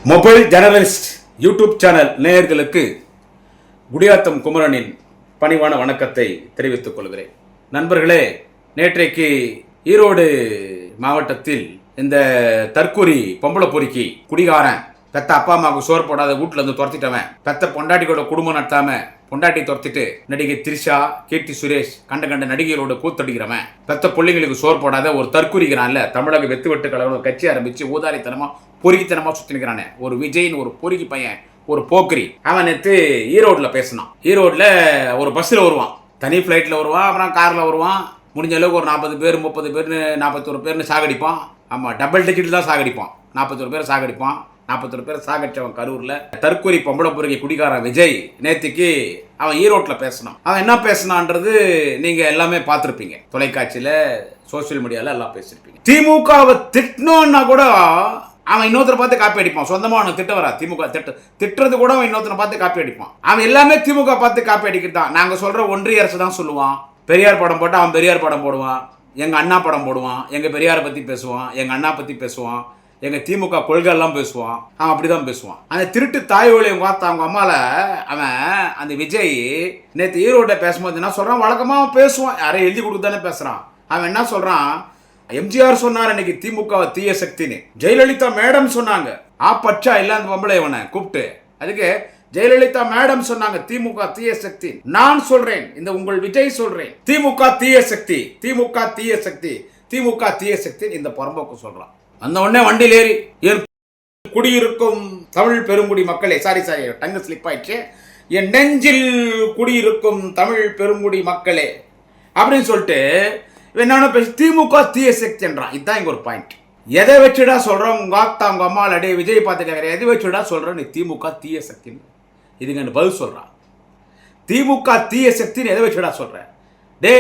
Mobile journalist YouTube channel நேயர்களுக்கு குடியாத்தம் குமரனின் பணிவான வணக்கத்தை தெரிவித்துக் கொள்கிறேன். நண்பர்களே, நேற்றைக்கு ஈரோடு மாவட்டத்தில் இந்த தற்கூரி பொம்பளை பொறுக்கி குடிகாரன் பெத்த அப்பா அம்மாவுக்கு சோறு போடாத வீட்டுல இருந்து துரத்திட்டவன், பெத்த பொண்டாட்டியோட குடும்பம் நடத்தாம பொண்டாட்டி துரத்திட்டு நடிகை திரிஷா, கீர்த்தி சுரேஷ் கண்ட நடிகைகளோட கூத்தடிக்கிறவன், பெத்த பிள்ளைங்களுக்கு சோறு போடாத ஒரு தற்கூரிக்கிறான்ல, தமிழக வெத்து வெட்டு கழகம் கட்சி ஆரம்பிச்சு ஊதாரித்தனமா பொறுக்கித்தனமா சுத்தினுக்கிறானே ஒரு விஜய்னு ஒரு பொறுக்கி பையன், ஒரு போக்கிரி. அவன் நேற்று ஈரோடுல பேசினான். ஈரோடுல ஒரு பஸ்ல வருவான், தனி ஃபிளைட்ல வருவான், அப்புறம் கார்ல வருவான். முடிஞ்ச அளவுக்கு ஒரு 40 பேர் 30 பேர்னு 41 பேர்னு சாகடிப்பான். ஆமா, டபுள் டிக்கெட் தான் சாகடிப்பான். 41 பேர் சாகடிப்பான். 41 பேர் சாகடிச்சவன் கரூர்ல. தற்கொலை பொம்பளை பொறுக்கி குடிகாரன் விஜய் நேற்றுக்கு அவன் ஈரோட்டில் பேசினான். அவன் என்ன பேசினான்றது நீங்க எல்லாமே பார்த்துருப்பீங்க, தொலைக்காட்சியில சோசியல் மீடியால எல்லாம் பேசிருப்பீங்க. திமுகவை திட்டணும்னா கூட அவன் இன்னொருத்தரை பார்த்து காப்பி அடிப்பான். சொந்தமா அவனுக்கு திட்ட வரா. திமுக திட்டுறது கூட அவன் இன்னொருத்தரை பார்த்து காப்பி அடிப்பான். அவன் எல்லாமே திமுக பார்த்து காப்பி அடிக்கிறான். நாங்க சொல்ற ஒன்றிய அரசு தான் சொல்லுவான். பெரியார் படம் போட்டா அவன் பெரியார் படம் போடுவான், எங்க அண்ணா படம் போடுவான், எங்க பெரியாரை பத்தி பேசுவான், எங்க அண்ணா பத்தி பேசுவான், எங்க திமுக கொள்கை எல்லாம் பேசுவான். அவன் அப்படிதான் பேசுவான். அந்த திருட்டு தாய் வழியை பார்த்த அவங்க அம்மால அவன் அந்த விஜய் நேற்று ஈரோட பேசும்போது என்ன சொல்றான், வழக்கமா அவன் பேசுவான், யாரையும் எழுதி கொடுத்து தானே பேசுறான். அவன் என்ன சொல்றான், எம்ஜிஆர் சொன்னார் இன்னைக்கு திமுக தீய சக்தின்னு, ஜெயலலிதா மேடம் சொன்னாங்க, ஆப்பச்சா இல்ல அந்த பொம்பளை இவனை கூப்பிட்டு, அதுக்கு ஜெயலலிதா மேடம் சொன்னாங்க திமுக தீய சக்தி. நான் சொல்றேன், இந்த உங்கள் விஜய் சொல்றேன், திமுக தீய சக்தி, திமுக தீய சக்தி, திமுக தீய சக்தி இந்த புறம்போக்கு சொல்றான். அந்த உடனே வண்டியில் ஏறி என் குடியிருக்கும் தமிழ் பெருங்குடி மக்களே, சாரி டங்கு ஸ்லிப் ஆயிடுச்சு, என் நெஞ்சில் குடியிருக்கும் தமிழ் பெருங்குடி மக்களே அப்படின்னு சொல்லிட்டு என்னன்னு பேசி திமுக தீய சக்தி என்றான். இதுதான் இங்க ஒரு பாயிண்ட். எதை வச்சுடா சொல்றோம், உங்க ஆத்தா உங்க அம்மா அடே விஜய் பார்த்து கேட்குற, எதை வச்சுடா சொல்ற நீ திமுக தீய சக்தின்னு? இதுங்க பதில் சொல்றான். திமுக தீய சக்தின்னு எதை வச்சுடா சொல்ற? டே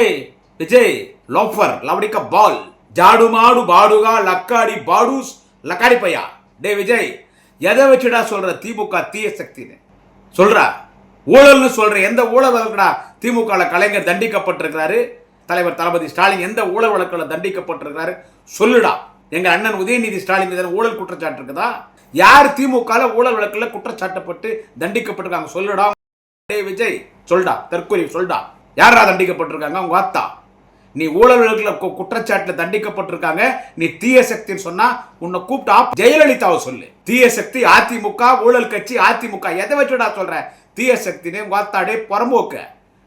விஜய் லோஃபர் லவடிக்க பால் ஜாடு மாடு பாடுகா லக்காடி பாடுஸ் லக்காடி பையா. டே விஜய் எதை வச்சுடா சொல்ற திமுக தீய சக்தின்னு சொல்ற? ஊழல்னு சொல்ற. எந்த ஊழல் வழக்குடா திமுக கலைஞர் தண்டிக்கப்பட்டிருக்கிறாரு? தலைவர் தளபதி ஸ்டாலின் எந்த ஊழல் வழக்கில் தண்டிக்கப்பட்டிருக்கிறாரு சொல்லுடா. எங்க அண்ணன் உதயநிதி ஸ்டாலின் மீது ஊழல் குற்றச்சாட்டு இருக்குதா? யார் திமுக ஊழல் வழக்கில் குற்றச்சாட்டப்பட்டு தண்டிக்கப்பட்டிருக்காங்க சொல்லுடா. டே விஜய் சொல்டா, தற்கொலை சொல்டா, யாரா தண்டிக்கப்பட்டிருக்காங்க? உங்க ஆத்தா. நீ ஊழல் வழக்கில் குற்றச்சாட்டுல தண்டிக்கப்பட்டிருக்காங்க, நீ தீய சக்தின்னு சொன்னா உன்னை கூப்பிட்டு ஜெயலலிதாவை சொல்லு. தீய சக்தி அதிமுக, ஊழல் கட்சி அதிமுக, எதை வச்சுடா சொல்ற தீய சக்தின்னு? உங்க ஆத்தாடே புறம்போக்க,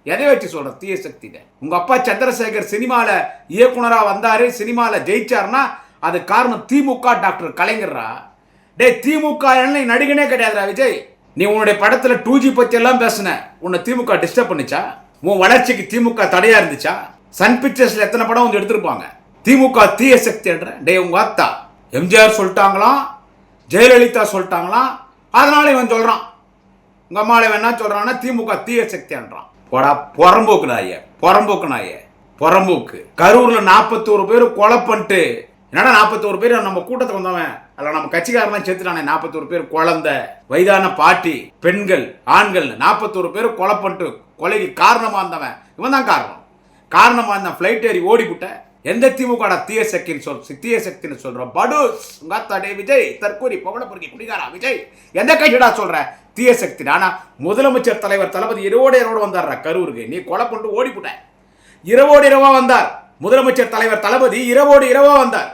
எதை வச்சு சொல்ற தீய சக்தின்னு? உங்க அப்பா சந்திரசேகர் சினிமால இயக்குனரா வந்தாரு, சினிமால ஜெயிச்சாருன்னா அது காரணம் திமுக டாக்டர் கலைஞர்ரா. டே திமுக நடிகனே கிடையாதுடா விஜய். நீ உன்னுடைய படத்துல 2G பத்தி எல்லாம் பேசுன, உன்னை திமுக டிஸ்டர்ப் பண்ணிச்சா? உன் வளர்ச்சிக்கு திமுக தடையா இருந்துச்சா? சன் பிக்சர்ஸ்ல எத்தனை படம் வந்து எடுத்திருப்பாங்க? திமுக தீய சக்தி என்ற டே உங்க அத்தா எம்ஜிஆர் சொல்லிட்டாங்களாம், ஜெயலலிதா சொல்லிட்டாங்களாம், அதனால இவன் சொல்றான். உங்க அம்மால என்ன சொல்றான்னா திமுக தீய சக்தி என்றான். போடா புறம்போக்கு நாய, புறம்போக்கு நாய, புறம்போக்கு. கரூர்ல 41 பேர் கொலை பண்ணிட்டு, என்னடா 41 பேர் நம்ம கூட்டத்துக்கு வந்தவன் அல்ல, நம்ம கட்சிக்காரன் செத்துட்டானே. 41 பேர் குழந்தை, வயதான பாட்டி, பெண்கள், ஆண்கள் 41 பேர் கொலை பண்ணிட்டு கொலைக்கு காரணமா இருந்தவன் இவன் தான் காரணம். காரணமா இருந்த பிளைட் ஏறி ஓடிவிட்ட எந்த திமுக தீய சக்தின்னு தீய சக்தின்னு சொல்றோம். படுஸ் உங்க அத்தாடே விஜய் தற்கூரி பொம்பளை பொறுக்கி குடிகாரா விஜய் எந்த கட்சிடா சொல்ற தீய சக்தி? ஆனா முதலமைச்சர் தலைவர் தளபதி இரவோடு வந்தார் கரூருக்கு. நீ கொலை பண்ணிட்டு ஓடிவிட்ட. இரவோடு வந்தார் முதலமைச்சர் தலைவர் தளபதி. இரவோடு வந்தார்.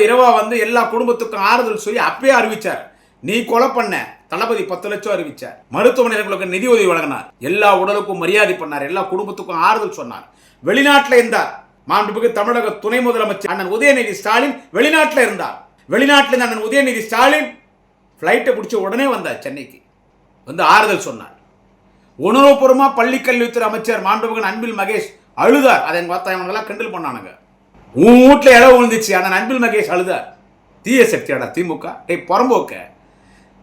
இரவா வந்து எல்லா குடும்பத்துக்கும் ஆறுதல் சொல்லி அப்பயே அறிவிச்சார். நீ கொலை பண்ண தளபதி 10 லட்சம் அறிவிச்சார். மருத்துவமனைகளுக்கு நிதி உதவி வழங்கினார். எல்லா உடலுக்கும் மரியாதை பண்ணார். எல்லா குடும்பத்துக்கும் ஆறுதல் சொன்னார். வெளிநாட்டில் இருந்தார் மாண்புமிகு தமிழக துணை முதலமைச்சர் அண்ணன் உதயநிதி ஸ்டாலின். வெளிநாட்டில் இருந்தார். வெளிநாட்டில் இருந்த அண்ணன் உதயநிதி ஸ்டாலின் பிளைட்டை பிடிச்ச உடனே வந்தார் சென்னைக்கு, வந்து ஆறுதல் சொன்னார். உணர்வுபூர்வமா பள்ளிக்கல்வித்துறை அமைச்சர் மாண்புமிகு அன்பில் மகேஷ் அழுதார். அதை பார்த்தா இவங்கெல்லாம் கிண்டல் பண்ணானுங்க. உன் வீட்டில் இடம் விழுந்துச்சு, அந்த அன்பில் மகேஷ் அழுதார். தீய சக்தியாடா திமுக? டேய் புறம்போக்க,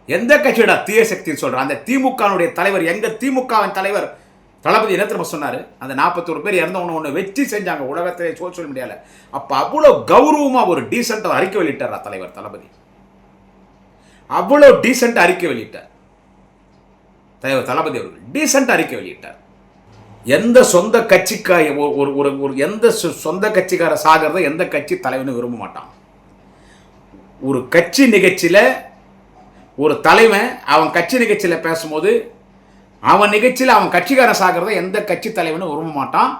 எந்த கட்சியோட தீய சக்தின்னு சொல்ற? அந்த திமுக தலைவர், எங்க திமுகவின் தலைவர் தளபதி என்ன திரும்ப சொன்னாரு? அந்த 41 பேர் இறந்தவன ஒன்று வச்சு செஞ்சாங்க உலகத்திலே சோசியல் மீடியால. அப்ப அவ்வளவு கௌரவமா ஒரு டீசென்ட் அறிக்கை வெளியிட்டார் தலைவர் தளபதி. அவ்வளவு டீசென்ட் அறிக்கை வெளியிட்டார் தலைவர் தளபதி அவர்கள். டீசென்ட் அறிக்கை வெளியிட்டார். எந்த சொந்த கட்சிக்கார எந்த சொந்த கட்சிக்கார சாகிறத எந்த கட்சி தலைவனும் விரும்ப மாட்டான். ஒரு கட்சி நிகழ்ச்சியில ஒரு தலைவன் அவன் கட்சி நிகழ்ச்சியில் பேசும்போது அவன் நிகழ்ச்சியில் அவன் கட்சிக்காரன் சாகிறத எந்த கட்சி தலைவனும் விரும்ப மாட்டான்.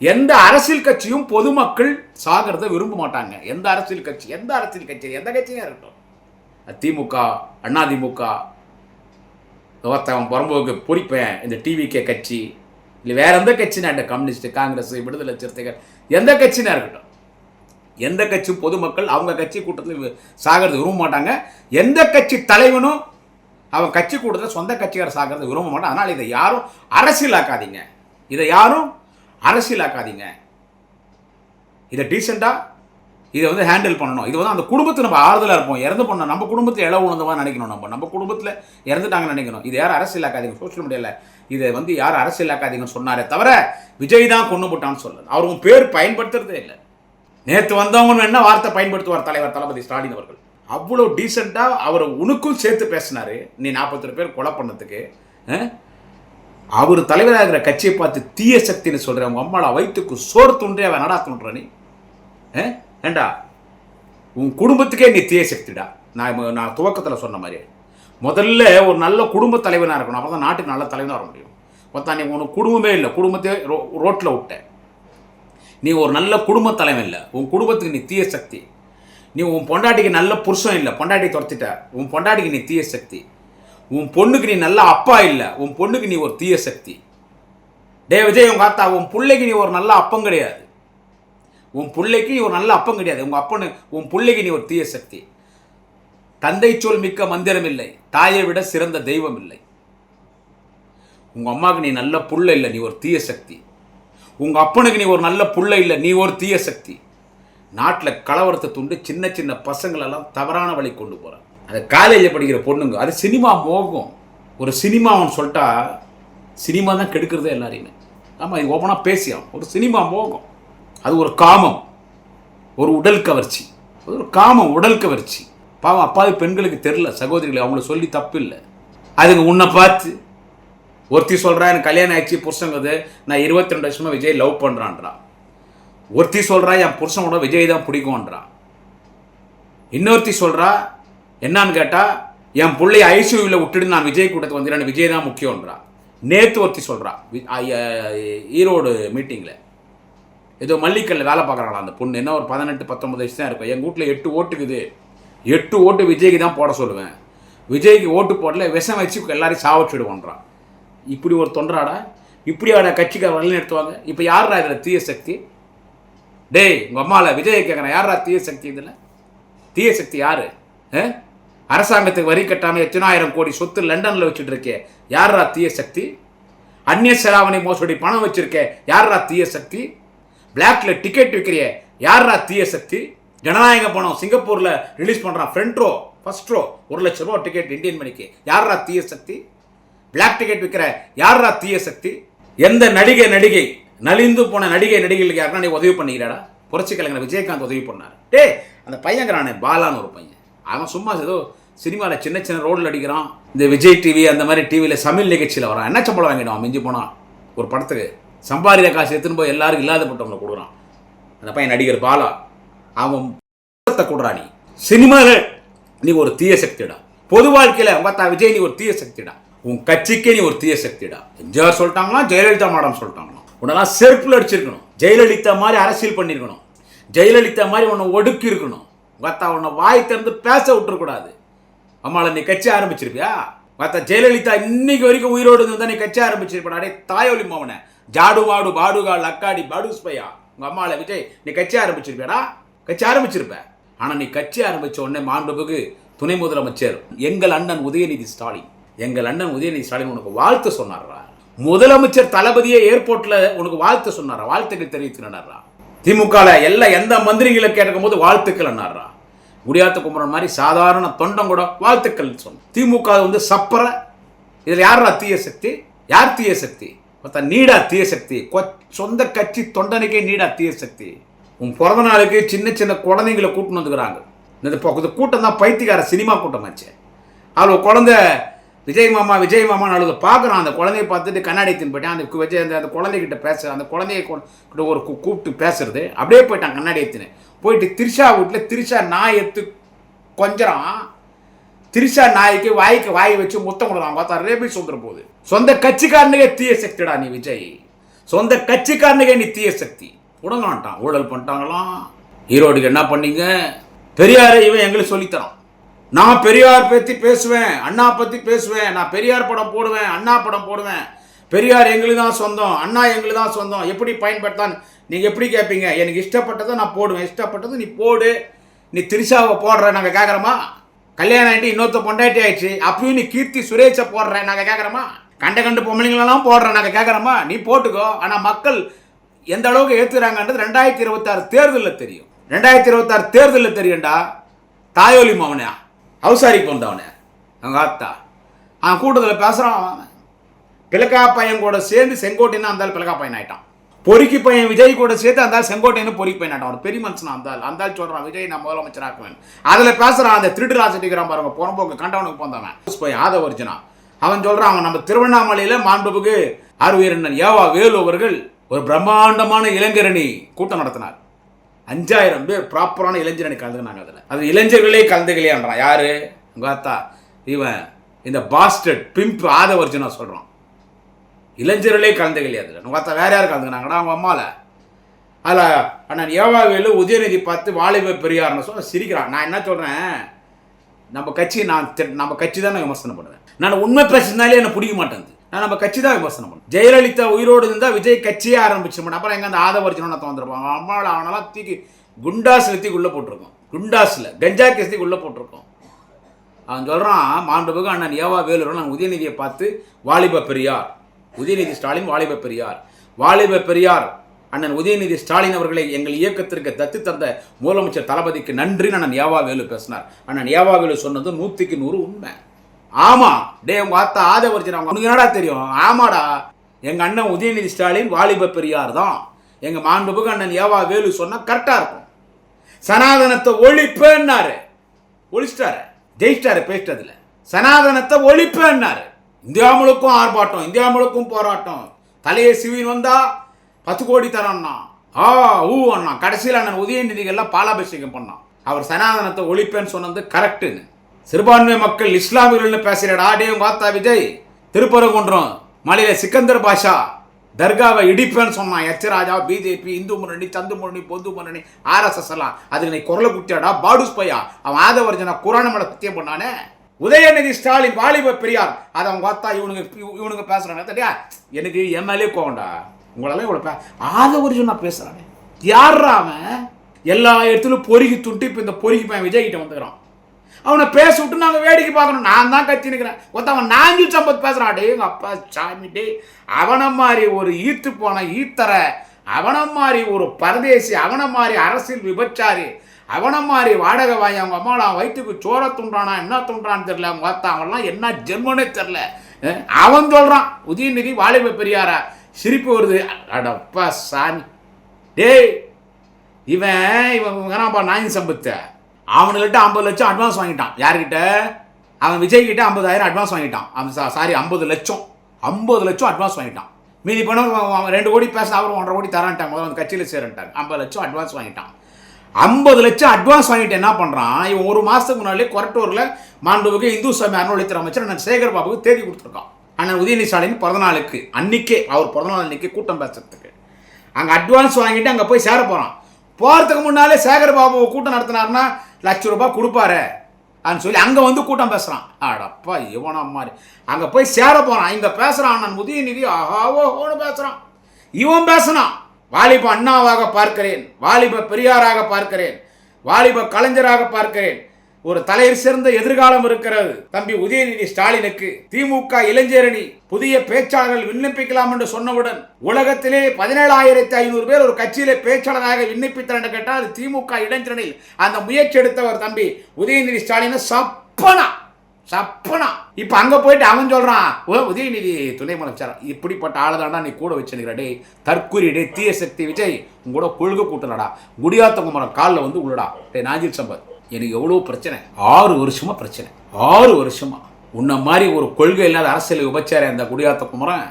எந்த அரசியல் கட்சியும் பொதுமக்கள் சாகிறத விரும்ப மாட்டாங்க. எந்த அரசியல் கட்சி எந்த கட்சியும் இருக்கட்டும், திமுக, அதிமுக, அவன் புறம்போக்கு பொறிப்பேன், இந்த டிவிகே கட்சி, இல்லை வேற எந்த கட்சினா இந்த கம்யூனிஸ்ட், காங்கிரஸ், விடுதலை சிறுத்தைகள், எந்த கட்சினா இருக்கட்டும், எந்த கட்சியும் பொதுமக்கள் அவங்க கட்சி கூட்டத்தில் சாகிறது விரும்ப மாட்டாங்க. எந்த கட்சி தலைவனும் அவன் கட்சி கூட்டத்தில் சொந்த கட்சிக்கார சாகிறது விரும்ப மாட்டான். அதனால் இதை யாரும் அரசியலாக்காதீங்க. இதை டீசெண்டாக இதை ஹேண்டில் பண்ணணும். இது அந்த குடும்பத்தை நம்ம ஆறுதலாக இருப்போம். இறந்து பண்ணோம், நம்ம குடும்பத்தில் இளவு உணர்ந்தவா நினைக்கணும். நம்ம குடும்பத்தில் இறந்துட்டாங்கன்னு நினைக்கணும். இது யாரும் அரசியலாக்காதீங்க. சோஷியல் மீடியாவில் இதை யாரும் அரசியலாக்காதீங்கன்னு சொன்னாரே தவிர விஜய் தான் கொண்டு போட்டான்னு சொல்லல. அவர் உன் பேர் பயன்படுத்துறதே இல்லை. நேற்று வந்தவங்க என்ன வார்த்தை பயன்படுத்துவார் தலைவர் தளபதி ஸ்டாலின் அவர்கள். அவ்வளோ டீசெண்டாக அவர் உனக்கும் சேர்த்து பேசினார். நீ 40 பேர் கொலை பண்ணதுக்கு அவர் தலைவராக இருக்கிற கட்சியை பார்த்து தீய சக்தின்னு சொல்கிறேன். அவங்க அம்மாவை வயிற்றுக்கு சோறு துண்டே அவன் நடா தோன்ற நீ ஏண்டா உன் குடும்பத்துக்கே நீ தீய சக்திடா. நான் துவக்கத்தில் சொன்ன மாதிரி முதல்ல ஒரு நல்ல குடும்ப தலைவனாக இருக்கணும். அப்போ தான் நாட்டுக்கு நல்ல தலைவனாக வர முடியும். மொத்தம் நீ உனக்கு குடும்பமே இல்லை, குடும்பத்தையே ரோட்டில் விட்ட. நீ ஒரு நல்ல குடும்ப தலைவன் இல்லை, உன் குடும்பத்துக்கு நீ தீய சக்தி. நீ உன் பொண்டாட்டிக்கு நல்ல புருஷன் இல்லை, பொண்டாட்டி துரத்திட்ட, உன் பொண்டாட்டிக்கு நீ தீய சக்தி. உன் பொண்ணுக்கு நீ நல்ல அப்பா இல்லை, உன் பொண்ணுக்கு நீ ஒரு தீய சக்தி. டே விஜய், உங்க ஆத்தா, உன் பிள்ளைக்கு நீ ஒரு நல்ல அப்பம் கிடையாது. உன் பிள்ளைக்கு ஒரு நல்ல அப்பம் கிடையாது. உன் பிள்ளைக்கு நீ ஒரு தீய சக்தி. தந்தை சொல் மிக்க மந்திரம் இல்லை, தாயை விட சிறந்த தெய்வம் இல்லை. உங்க அம்மாவுக்கு நீ நல்ல புள்ள இல்லை, நீ ஒரு தீய சக்தி. உங்க அப்பனுக்கு நீ ஒரு நல்ல புள்ள இல்லை, நீ ஒரு தீய சக்தி. நாட்டில் கலவரத்தை தூண்டு சின்ன சின்ன பசங்களெல்லாம் தவறான வழி கொண்டு போகிறாங்க. அது காலேஜில் படிக்கிற பொண்ணுங்க, அது சினிமா மோகம். ஒரு சினிமாவன்னு சொல்லிட்டா சினிமா தான் கெடுக்கிறதே எல்லாரையுமே. ஆமாம், இது ஓப்பனாக பேசியான். ஒரு சினிமா மோகம், அது ஒரு காமம், ஒரு உடல் கவர்ச்சி. அது ஒரு காமம், உடல் கவர்ச்சி. பாவம் அப்பாவி பெண்களுக்கு தெரில, சகோதரிகளை அவங்கள சொல்லி தப்பு இல்லை. அதுங்க உன்னை பார்த்து ஒருத்தி சொல்கிறா எனக்கு கல்யாணம் ஆயிடுச்சு புருஷங்குது, நான் 22 வருஷமாக விஜய் லவ் பண்ணுறான்றான். ஒருத்தி சொல்கிறா என் புருஷனோட விஜய் தான் பிடிக்கும்ன்றான். இன்னொருத்தி சொல்கிறா என்னான்னு கேட்டால் என் பிள்ளைய ஐசியூவில் விட்டுட்டு நான் விஜய் கூட்டத்துக்கு வந்துடுறேன், விஜய் தான் முக்கியம்ன்றான். நேற்று ஒருத்தி சொல்கிறா ஈரோடு மீட்டிங்கில் ஏதோ மல்லிக்கல்ல வேலை பார்க்குறாங்களா அந்த பொண்ணு, என்ன ஒரு 18-19 வயசு தான் இருக்கும். எங்கள் வீட்டில் 8 ஓட்டுக்குது, 8 ஓட்டு விஜய்க்கு தான் போட சொல்லுவேன், விஜய்க்கு ஓட்டு போடல விஷம் வச்சு எல்லாரையும் சாவச்சிடுவோன்றான். இப்படி ஒரு தொண்டராடா, இப்படியாட கட்சிக்கார வழி நடத்துவாங்க. இப்போ யாரா இதில் தீய சக்தி? டேய் உங்கள் அம்மாவில் விஜயை கேட்குறேன், யாரா தீய சக்தி? இதில் தீய சக்தி யார்? அரசாங்கத்துக்கு வரி கட்டாமல் எத்தனை ஆயிரம் கோடி சொத்து லண்டனில் வச்சுட்டு இருக்கே, யாரா தீய சக்தி? அந்நிய செலாவணி மோசடி பணம் வச்சிருக்கே, யாரா தீய சக்தி? பிளாக்ல டிக்கெட் விற்கிறிய, யாரா தீய சக்தி? ஜனநாயக பணம் சிங்கப்பூரில் ரிலீஸ் பண்ணுறான், ஃப்ரண்ட் ரோ ஃபர்ஸ்ட் ரோ 1 லட்ச ரூபா டிக்கெட் இந்தியன் மணிக்கு, யாரா தீய சக்தி? பிளாக் டிக்கெட் விற்கிற யாரா தீய சக்தி? எந்த நடிகை நலிந்து போன நடிகைகளுக்கு யாருன்னா நீ உதவி பண்ணிக்கிறாடா? புரட்சி கலைஞர் விஜயகாந்த் உதவி பண்ணார். டே அந்த பையங்கிறானே பாலான்னு ஒரு பையன், அவன் சும்மா ஏதோ சினிமாவில் சின்ன சின்ன ரோடில் அடிக்கிறான். இந்த விஜய் டிவி அந்த மாதிரி டிவியில் சமையல் நிகழ்ச்சியில் வரான். என்ன சம்பளம் வாங்கிடுவான் மிஞ்சி போனான் ஒரு படத்துக்கு? சம்பாதிக்கிற காசு எடுத்துன்னு போய் எல்லாருக்கும் இல்லாதப்பட்டவங்களை கொடுக்குறான். அந்த பையன் நடிகர் பாலா, அவன் கொடுறா. நீ சினிமாவில் நீ ஒரு தீய சக்திடா, பொது வாழ்க்கையில் பார்த்தா விஜய் நீ ஒரு தீய சக்திடா, உன் கட்சிக்கே நீ ஒரு தீய சக்திடா. எம்ஜிஆர் சொல்லிட்டாங்களா, ஜெயலலிதா மேடம் சொல்லிட்டாங்களா, உன்னெல்லாம் செருப்பில் அடிச்சிருக்கணும். ஜெயலலிதா மாதிரி அரசியல் பண்ணியிருக்கணும், ஜெயலலிதா மாதிரி உன்னை ஒடுக்கி இருக்கணும். பார்த்தா உன்னை வாய் திறந்து பேச விட்டுறக்கூடாது. அம்மாவில் நீ கட்சி ஆரம்பிச்சிருப்பியா? பார்த்தா ஜெயலலிதா இன்னைக்கு வரைக்கும் உயிரோடு இருந்தால் நீ கட்சி ஆரம்பிச்சிருப்பா. அடே தாயோலி மாவனை, ஜாடு மாடு பாடுகா லக்காடி பாடுஸ் பையா, உங்கள் அம்மாவில் விஜய் நீ கட்சி ஆரம்பிச்சிருப்பியாடா? கட்சி ஆரம்பிச்சிருப்ப. ஆனால் நீ கட்சி ஆரம்பித்த உடனே மாண்புமிகு துணை முதலமைச்சர் எங்கள் அண்ணன் உதயநிதி ஸ்டாலின் உனக்கு வாழ்த்து சொன்னார்ரா. முதலமைச்சர் தளபதியே ஏர்போர்ட்டில் உனக்கு வாழ்த்து சொன்னாரா, வாழ்த்துக்கள் தெரிவித்துனாரா. திமுகவில் எந்த மந்திரிகளை கேட்கும் போது வாழ்த்துக்கள் என்னாரா. குடியாத்த குமரன் மாதிரி சாதாரண தொண்டம் கூட வாழ்த்துக்கள் சொன்ன. திமுக சப்பர. இதில் யாரா தீய சக்தி? யார் தீய சக்தி? பார்த்தா நீடா தீய சக்தி. சொந்த கட்சி தொண்டனுக்கே நீடா தீய சக்தி. உன் பிறந்த நாளுக்கு சின்ன சின்ன குழந்தைங்களை கூட்டின்னு வந்துக்கிறாங்க. இந்த கூட்டம் தான் பைத்தியக்கார சினிமா கூட்டமாச்சு. அவள் குழந்தை விஜய் மாமா அழுது பார்க்குறான். அந்த குழந்தைய பார்த்துட்டு கண்ணாடி எடுத்துன்னு போயிட்டான். அந்த விஜய் அந்த குழந்தைகிட்ட அந்த குழந்தைய கிட்ட ஒரு கூப்பிட்டு பேசுறது, அப்படியே போயிட்டான் கண்ணாடி எடுத்துன்னு போயிட்டு திரிஷா வீட்டில் திரிஷா நாய் எடுத்து கொஞ்சறான். திரிஷா நாய்க்கு வாய்க்கு வாய் வச்சு முத்தம் கொடுக்குறான். பார்த்தா ரேபிஸ் வந்துடும் போகுது. சொந்த கட்சிக்காரனுக்கே தீய சக்திடா நீ விஜய். சொந்த கட்சிக்காரனுக்கே நீ தீய சக்தி. உடங்கான்ட்டான். ஊழல் பண்ணிட்டாங்களாம். ஈரோடுக்கு என்ன பண்ணீங்க? பெரியாரை இவன் எங்களுக்கு சொல்லித்தரான். நான் பெரியார் பற்றி பேசுவேன், அண்ணா பற்றி பேசுவேன், நான் பெரியார் படம் போடுவேன், அண்ணா படம் போடுவேன், பெரியார் எங்களுக்கு தான் சொந்தம், அண்ணா எங்களுக்கு தான் சொந்தம், எப்படி பயன்படுத்தான் நீங்கள் எப்படி கேட்பீங்க? எனக்கு இஷ்டப்பட்டதை நான் போடுவேன், இஷ்டப்பட்டது நீ போடு. நீ திரிஷாவை போடுற நாங்கள் கேட்குறோமா? கல்யாணம் ஆகிட்டு இன்னொருத்த பொண்டாட்டி ஆயிடுச்சு, அப்பயும் நீ கீர்த்தி சுரேஷை போடுற நாங்கள் கேட்குறோமா? கண்டு பொம்பளைங்களெல்லாம் போடுற நாங்கள் கேட்குறோமா? நீ போட்டுக்கோ. ஆனால் மக்கள் எந்த அளவுக்கு ஏற்றுறாங்கன்றது 2026 தேர்தலில் தெரியும். 2026 தேர்தலில் தெரியும்டா. தாயோலி மவனே, அவசாரிக்கு வந்தவனே, அவங்க ஆத்தா அவன் கூட்டத்தில் பேசுகிறான். அவன் பிளக்கா பையன் கூட சேர்ந்து செங்கோட்டைன்னு அந்த பிளக்கா பையன் ஆயிட்டான். பொறுக்கி பையன் விஜய் கூட சேர்த்து அந்த செங்கோட்டைன்னு பொறுக்கி பையன் ஆயிட்டான். ஒரு பெரிய மனுஷன் அந்த சொல்கிறான் விஜய் நான் முதலமைச்சர் ஆக்குவேன். அதில் பேசுகிறான் அந்த திருட்டு ராசிக்கிறான் பாருங்க, புறம்போக்கு கண்டவனுக்கு போந்தவன் போய் ஆதவர்ஜனா. அவன் சொல்கிறான் அவன் நம்ம திருவண்ணாமலையில் மாண்புக்கு ஆர்வீரன் ஏவா வேலு அவர்கள் ஒரு பிரம்மாண்டமான இளைஞரணி கூட்டம் நடத்தினார். 5000 பேர் ப்ராப்பரான இளைஞரணி கலந்துக்கினாங்க. அதில் அது இளைஞர்களே கலந்துக்கலையான்றான். யாரு? உங்காத்தா இவன் இந்த பாஸ்டர்ட் பிம்ப் ஆதவர்ஜனா சொல்கிறான். இளைஞர்களே கலந்துக்கலையா? அதில் உங்காத்தா வேற யார் கலந்துக்கினாங்கடா? அவங்க அம்மாவில். அதில் அண்ணன் ஏவாவேலு உதயநிதி பார்த்து வாலிப பெரியார்னு சொல்ல சிரிக்கிறான். நான் என்ன சொல்கிறேன், நம்ம கட்சி தான் நான் விமர்சனம் பண்ணுவேன். நான் உண்மை பேசுனாலே என்னை பிடிக்க மாட்டேங்குது. நான் நம்ம கட்சி தான் விமர்சனம் பண்ணுவேன். ஜெயலலிதா உயிரோடு இருந்தால் விஜய் கட்சியே ஆரம்பிச்சு மாட்டேன். அப்புறம் எங்கே அந்த ஆதவர்ஜனை வந்துருப்பாங்க. அம்மாவில் அவனெல்லாம் தூக்கி குண்டாஸில் தூக்கி உள்ளே போட்டிருக்கோம். குண்டாஸில் கஞ்சா கேஸ் உள்ளே போட்டிருக்கோம். அவன் சொல்கிறான் மாண்புமிகு அண்ணன் ஏவா வேலூர் நாங்கள் உதயநிதியை பார்த்து வாலிப பெரியார், உதயநிதி ஸ்டாலின் வாலிப பெரியார், வாலிப பெரியார் அண்ணன் உதயநிதி ஸ்டாலின் அவர்களை எங்கள் இயக்கத்திற்கு தத்து தந்த முதலமைச்சர் தளபதிக்கு நன்றி அண்ணன் ஏவா வேலு பேசினார். அண்ணன் ஏவா வேலு சொன்னது 100க்கு 100 உண்மை. ஆமா டே உங்க அத்தா ஆதவர்ஜனா உனக்கு என்னடா தெரியும்? ஆமாடா, எங்க அண்ணன் உதயநிதி ஸ்டாலின் வாலிப பெரியார் தான். எங்க மாண்புமிகு அண்ணன் ஏவா வேலு சொன்னா கரெக்டா இருக்கும். சனாதனத்தை ஒழிப்பேன்னாரு, ஒழிச்சிட்டாரு, ஜெயிச்சிட்டாரு. பேசிட்டதுல சனாதனத்தை ஒழிப்பேன்னாரு. இந்தியா முழுக்கும் ஆர்ப்பாட்டம், இந்தியா முழுக்கும் போராட்டம். தலையை சிவின் வந்தா 10 கோடி தரம்னா அண்ணா. கடைசியில் அண்ணன் உதயநிதிகள்லாம் பாலாபிஷேகம் பண்ணான். அவர் சனாதனத்தை ஒழிப்பேன்னு சொன்னது கரெக்டுன்னு. சிறுபான்மை மக்கள் இஸ்லாமியர்கள்னு பேசுகிறடா டே உங்க ஆத்தா விஜய். திருப்பரங்குன்றம் மலையில சிக்கந்தர் பாஷா தர்காவை இடிப்பேன்னு சொன்னான். எச்சராஜா, பிஜேபி, இந்து முன்னணி, சந்து முன்னணி, பொந்து முன்னணி, RSS எல்லாம் அதுக்கு நீ குரலை குட்டியாடா. பாடுஸ் பையா அவன் ஆதவர்ஜனா குரான மேல சத்தியம் பண்ணானே. உதயநிதி ஸ்டாலின் வாலிப பெரியார் அதை அவங்க பார்த்தா இவனுங்க பேசுறாங்க. எனக்கு எம்எல்ஏ கோவண்டா உங்களெல்லாம் இவ்வளோ ஆதவர்ஜனா பேசுறானே. யாரா அவன்? எல்லா இடத்துலையும் பொறுக்கி துட்டு இப்போ இந்த பொறுக்கி பையன் விஜய் கிட்ட வந்துக்கிறான். அவனை பேச விட்டு நாங்கள் வேடிக்கை பார்க்கணும். நான் தான் கத்தி நிற்கிறேன். ஒருத்தவன் 450 பேசுகிறான். டே எங்கள் அப்பா சாமி டே. அவனை மாதிரி ஒரு ஈர்த்து போன ஈத்தர, அவனை மாதிரி ஒரு பரதேசி, அவனை மாதிரி அரசியல் விபச்சாரி, அவனை மாதிரி வாடகை வாங்கி அவங்க அம்மாலாம் வயிற்றுக்கு சோற துண்டானா என்ன துண்டான்னு தெரில. அவங்க பார்த்தா அவன்லாம் என்ன ஜென்மனே தெரில. அவன் சொல்கிறான் உதயநிதி வாலிப பெரியாரா. சிரிப்பு வருது. அடப்பா சாமி டேய். இவன் நாயின் சம்பத்தை அவனுக்கிட்ட 50 லட்சம் அட்வான்ஸ் வாங்கிட்டான். யார்கிட்ட? அவன் விஜய்கிட்ட 50,000 அட்வான்ஸ் வாங்கிட்டான். அவன் 50 லட்சம் அட்வான்ஸ் வாங்கிட்டான். மீதி பணம் 2 கோடி பேச அவர் 1.5 கோடி தரான்ட்டாங்க. முதல்ல அந்த கட்சியில் சேரன்ட்டாங்க. 50 லட்சம் அட்வான்ஸ் வாங்கிட்டான். 50 லட்சம் அட்வான்ஸ் வாங்கிட்டு என்ன பண்ணுறான் இவன்? ஒரு மாதத்துக்கு முன்னாலே கொரட்டூரில் மாண்புமிகு இந்து சமய அறநிலையத்துறை அமைச்சர் அண்ணன் சேகர் பாபுக்கு தேதி கொடுத்துருக்கான். அண்ணன் உதயநிதி ஸ்டாலின் பிறந்தநாளுக்கு அன்னைக்கே, அவர் பிறந்தநாள் அன்னைக்கு கூட்டம் பேசுறதுக்கு அங்கே அட்வான்ஸ் வாங்கிட்டு அங்கே போய் சேர போகிறான். போகிறதுக்கு முன்னாலே சேகர் பாபு கூட்டம் நடத்தினார்னா ₹1,00,000 கொடுப்பாரு அப்படின்னு சொல்லி அங்கே வந்து கூட்டம் பேசுகிறான். அடப்பா இவனா மாதிரி அங்கே போய் சேர போகிறான். இங்கே பேசுகிறான் நான் உதயநிதி ஆஹாவோன்னு பேசுகிறான். இவன் பேசுனான் வாலிப அண்ணாவாக பார்க்கிறேன், வாலிப பெரியாராக பார்க்கிறேன், வாலிப கலைஞராக பார்க்கிறேன். ஒரு தலைவர் சிறந்த எதிர்காலம் இருக்கிறது தம்பி உதயநிதி ஸ்டாலினுக்கு. திமுக இளைஞரணி புதிய பேச்சாளர்கள் விண்ணப்பிக்கலாம் என்று சொன்னவுடன் உலகத்திலே 17,500 பேர் ஒரு கட்சியிலே பேச்சாளராக விண்ணப்பித்தார் என்று கேட்டால் அது திமுக இளைஞரணியில் அந்த முயற்சி எடுத்தவர் தம்பி உதயநிதி ஸ்டாலின். சப்பனா இப்ப அங்க போயிட்டு அவன் சொல்றான் உதயநிதி துணை முதலமைச்சர் இப்படிப்பட்ட ஆளுதாண்டா நீ கூட வச்சுருக்கிற. டே தற்கூரி, டே தீய சக்தி விஜய் உங்களோட கொள்கை கூட்டலடா. குடியாத்த குமரன் காலில் வந்து உள்ளடா. டே நாஜில் சம்பத் எனக்கு எவ்வளோ பிரச்சனை, 6 வருஷமா பிரச்சனை, 6 வருஷமா. உன்ன மாதிரி ஒரு கொள்கை இல்லாத அரசியல் உபச்சாரம் அந்த குடியாத்த குமரன்.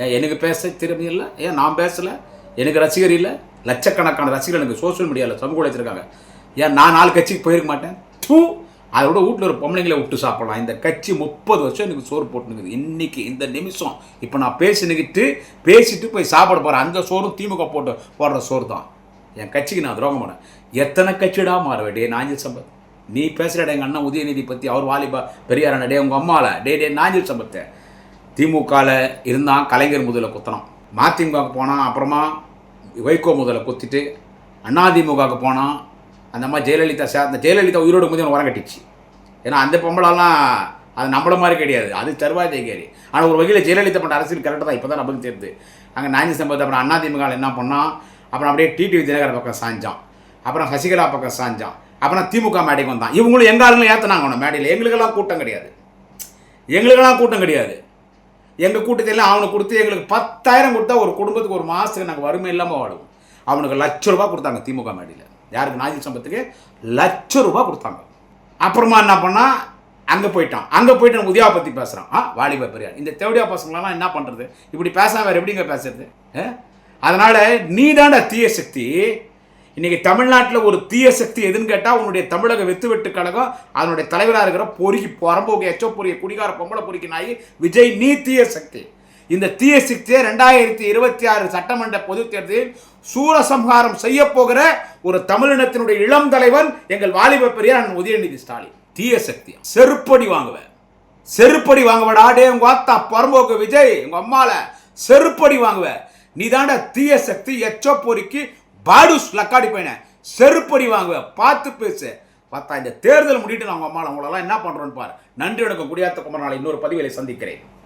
ஏன் எனக்கு பேச திறமை இல்லை? ஏன் நான் பேசலை? எனக்கு ரசிகர் இல்லை? லட்சக்கணக்கான ரசிகர்கள் எனக்கு சோசியல் மீடியாவில் சமூக வச்சிருக்காங்க. ஏன் நான் 4 கட்சிக்கு போயிருக்க மாட்டேன்? அதோட வீட்டில் ஒரு பொம்பளைங்களை விட்டு சாப்பிடலாம். இந்த கட்சி 30 வருஷம் எனக்கு சோறு போட்டுனுக்குது. இன்றைக்கி இந்த நிமிஷம் இப்போ நான் பேசிட்டு போய் சாப்பிட போகிறேன். அந்த சோறும் திமுக போடுற சோறு தான். என் கட்சிக்கு நான் துரோகம் பண்ணேன். எத்தனை கட்சிடா மாறுவேன்? டே நாஞ்சில் சம்பத், நீ பேசுகிறடா எங்கள் அண்ணன் உதயநிதி பற்றி, அவர் வாலிபா பெரியார் டே உங்கள் அம்மாவில் டே நாஞ்சில் சம்பத்தை திமுகவில் இருந்தான். கலைஞர் முதல்ல குத்தனம், மதிமுகவுக்கு போனான். அப்புறமா வைகோ முதல்ல குத்திட்டு அதிமுகவுக்கு போனான். அந்த அம்மா ஜெயலலிதா உயிரோடு முதல் உரம் கட்டிச்சு. ஏன்னா அந்த பொம்பளெல்லாம் அது நம்மள மாதிரி கிடையாது, அது தருவாய் தேகேரி. ஆனால் ஒரு வகையில் ஜெயலலிதா பண்ணுற அரசியல் கரெக்டாக தான் இப்போ தான் நமக்கு தெரியுது. அங்கே நாஞ்சில் சம்பத் அப்புறம் அதிமுகவில் என்ன பண்ணான், அப்புறம் அப்படியே டிடிவி தினகரன் பக்கம் சாஞ்சான், அப்புறம் சசிகலா பக்கம் சாஞ்சான், அப்புறம் திமுக மேடைக்கு வந்தான். இவங்களும் எங்கள் ஆளுங்களும் ஏற்றினாங்க அவனை மேடையில். எங்களுக்கெல்லாம் கூட்டம் கிடையாது. எங்கள் கூட்டத்தில் அவனுக்கு கொடுத்து எங்களுக்கு 10,000 கொடுத்தா ஒரு குடும்பத்துக்கு ஒரு மாதத்துக்கு நாங்கள் வறுமை இல்லாமல் வாழுவோம். அவனுக்கு ₹1,00,000 கொடுத்தாங்க திமுக மேடையில். யாருக்கு? நாஞ்சில் சம்பத்துக்கு ₹1,00,000 கொடுத்தாங்க. அப்புறமா என்ன பண்ணால் அங்கே போயிட்டான் உதயாவை பற்றி பேசுகிறான். வாலிபா பெரியார். இந்த தேவடியா பசங்களெல்லாம் என்ன பண்ணுறது? இப்படி பேசாம வேறு எப்படிங்க பேசுறது? அதனால் நீ தாண்டா தீய சக்தி. இன்றைக்கி தமிழ்நாட்டில் ஒரு தீய சக்தி எதுன்னு கேட்டால் உன்னுடைய தமிழக வெட்டு கழகம், அதனுடைய தலைவராக இருக்கிற பொறுக்கி புறம்போக்கு எச்சோ பொறிய குடிகார பொம்பளை பொறுக்கி நாய் விஜய், நீ தீய சக்தி. இந்த தீய சக்தியை 2026 சட்டமன்ற பொதுத் தேர்தலில் சூரசம்ஹாரம் செய்ய போகிற ஒரு தமிழினத்தினுடைய இளம் தலைவன் எங்கள் வாலிப பெரியார் உதயநிதி ஸ்டாலின். தீய சக்தி செருப்படி வாங்குவடா. டே உங்க ஆத்தா புறம்போக்கு விஜய், உங்க அம்மால செருப்படி வாங்குவ. நீ தாண்டா தீய சக்தி, எச்சோ பொறுக்கி பாடுஸ் லக்காடி பையன செருப்படி வாங்குவ. பார்த்து பேசு. பார்த்தா இந்த தேர்தல் முடிட்டு நான் உங்க அம்மால உங்களெல்லாம் என்ன பண்றோன்னு பாரு. நன்றி வணக்கம். குடியாத்த குமரன். நாளை இன்னொரு பதிவிலை சந்திக்கிறேன்.